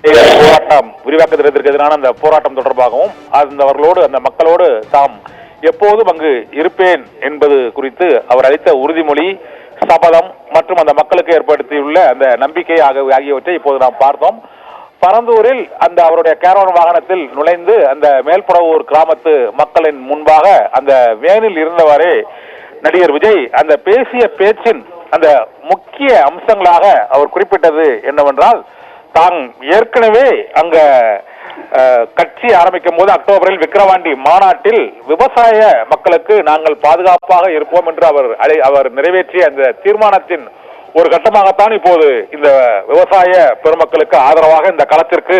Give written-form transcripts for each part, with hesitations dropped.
போராட்டம் விரிவாக்க திட்டத்திற்கு எதிரான அந்த போராட்டம் தொடர்பாகவும் அவர்களோடு அந்த மக்களோடு தாம் எப்போதும் அங்கு இருப்பேன் என்பது குறித்து அவர் அளித்த உறுதிமொழி, சபதம் மற்றும் அந்த மக்களுக்கு ஏற்படுத்தியுள்ள அந்த நம்பிக்கை ஆகியவற்றை இப்போது நாம் பார்த்தோம். பரந்தூரில் அந்த அவருடைய கேரவன் வாகனத்தில் நுழைந்து அந்த மேல்புறவூர் கிராமத்து மக்களின் முன்பாக அந்த வேனில் இருந்தவாறே நடிகர் விஜய் அந்த பேசிய பேச்சின் அந்த முக்கிய அம்சங்களாக அவர் குறிப்பிட்டது என்னவென்றால், தான் ஏற்கனவே அங்க கட்சி ஆரம்பிக்கும் போது அக்டோபரில் விக்கிரவாண்டி மாநாட்டில் விவசாய மக்களுக்கு நாங்கள் பாதுகாப்பாக இருப்போம் என்று அவர் நிறைவேற்றிய அந்த தீர்மானத்தின் ஒரு கட்டமாகத்தான் இப்போது இந்த விவசாய பெருமக்களுக்கு ஆதரவாக இந்த களத்திற்கு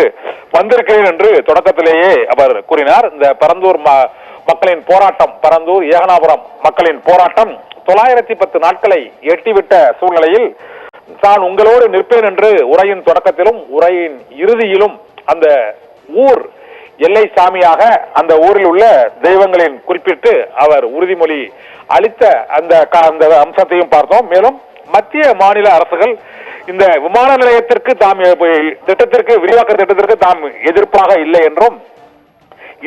வந்திருக்கிறேன் என்று தொடக்கத்திலேயே அவர் கூறினார். இந்த பரந்தூர் மக்களின் போராட்டம், பரந்தூர் ஏகனாபுரம் மக்களின் போராட்டம் 910 நாட்களை எட்டிவிட்ட சூழ்நிலையில் தான் உங்களோடு நிற்பேன் என்று உரையின் தொடக்கத்திலும் உரையின் இறுதியிலும் அந்த ஊர் எல்லை சாமியாக அந்த ஊரில் உள்ள தெய்வங்களின் குறிப்பிட்டு அவர் உறுதிமொழி அளித்த அந்த அம்சத்தையும் பார்த்தோம். மேலும் மத்திய மாநில அரசுகள் இந்த விமான நிலையத்திற்கு திட்டத்திற்கு விரிவாக்க திட்டத்திற்கு தாம் எதிர்ப்பாக இல்லை என்றும்,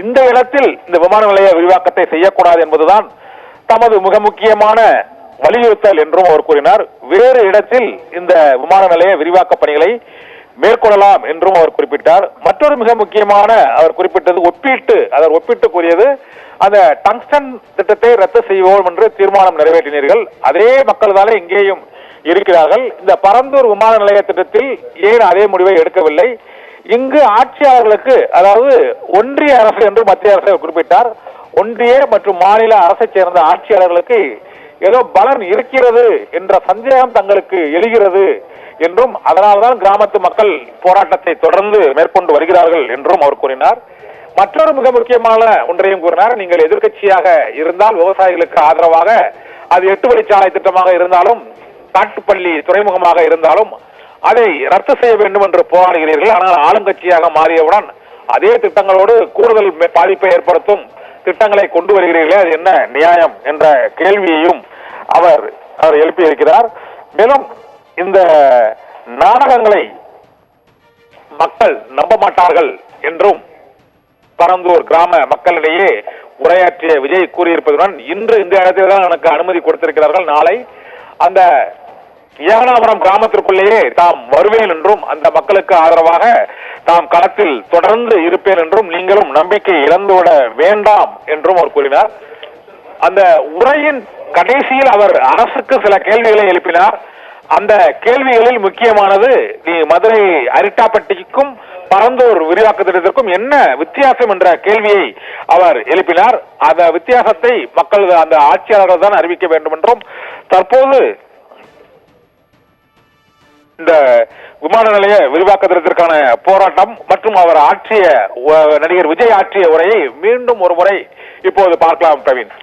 இந்த இடத்தில் இந்த விமான நிலைய விரிவாக்கத்தை செய்யக்கூடாது என்பதுதான் தமது மிக முக்கியமான வலியுறுத்தல் என்றும் அவர் கூறினார். வேறு இடத்தில் இந்த விமான நிலைய விரிவாக்க பணிகளை மேற்கொள்ளலாம் என்றும் அவர் குறிப்பிட்டார். மற்றொரு மிக முக்கியமான அவர் குறிப்பிட்டது ஒப்பிட்டு கூறியது, அந்த டங்ஸ்டன் திட்டத்தை ரத்து செய்வோம் என்று தீர்மானம் நிறைவேற்றினீர்கள், அதே மக்கள் தானே இங்கேயும் இருக்கிறார்கள், இந்த பரந்தூர் விமான நிலைய திட்டத்தில் ஏன் அதே முடிவை எடுக்கவில்லை? இங்கு ஆட்சியாளர்களுக்கு, அதாவது ஒன்றிய அரசு என்று மத்திய அரசை குறிப்பிட்டார், ஒன்றிய மற்றும் மாநில அரசை சேர்ந்த ஆட்சியாளர்களுக்கு ஏதோ பலன் இருக்கிறது என்ற சந்தேகம் தங்களுக்கு எழுகிறது என்றும், அதனால்தான் கிராமத்து மக்கள் போராட்டத்தை தொடர்ந்து மேற்கொண்டு வருகிறார்கள் என்றும் அவர் கூறினார். மற்றொரு மிக முக்கியமான ஒன்றையும் கூறினார், நீங்கள் எதிர்கட்சியாக இருந்தால் விவசாயிகளுக்கு ஆதரவாக அது 8 வழிச்சாலை திட்டமாக இருந்தாலும் காட்டுப்பள்ளி துறைமுகமாக இருந்தாலும் அதை ரத்து செய்ய வேண்டும் என்று போராடுகிறீர்கள். ஆனால் ஆளுங்கட்சியாக மாறியவுடன் அதே திட்டங்களோடு கூடுதல் பாதிப்பை ஏற்படுத்தும் திட்டங்களை கொண்டு வருகிறீர்களே, அது என்ன நியாயம் என்ற கேள்வியையும் அவர் எழுப்பியிருக்கிறார். மேலும் இந்த நாடகங்களை மக்கள் நம்ப மாட்டார்கள் என்றும் பரந்தூர் கிராம மக்களிடையே உரையாற்றிய விஜய் கூறியிருப்பதுடன், இன்று இந்த இடத்தில் தான் எனக்கு அனுமதி கொடுத்திருக்கிறார்கள், நாளை அந்த ஏகனாபுரம் கிராமத்திற்குள்ளேயே தாம் வருவேன் என்றும், அந்த மக்களுக்கு ஆதரவாக தாம் களத்தில் தொடர்ந்து இருப்பேன் என்றும், நீங்களும் நம்பிக்கை இழந்துவிட வேண்டாம் என்றும் அவர் கூறினார். அந்த உரையின் கடைசியில் அவர் அரசுக்கு சில கேள்விகளை எழுப்பினார். அந்த கேள்விகளில் முக்கியமானது, நீ மதுரை அரிட்டாப்பட்டிக்கும் பரந்தூர் விரிவாக்க திட்டத்திற்கும் என்ன வித்தியாசம் என்ற கேள்வியை அவர் எழுப்பினார். அந்த வித்தியாசத்தை மக்கள், அந்த ஆட்சியாளர்கள் தான் அறிவிக்க வேண்டும் என்றும், தற்போது இந்த விமான நிலைய விரிவாக்க திட்டத்திற்கான போராட்டம் மற்றும் அவர் நடிகர் விஜய் ஆற்றிய உரையை மீண்டும் ஒரு முறை இப்போது பார்க்கலாம் பிரவீன்.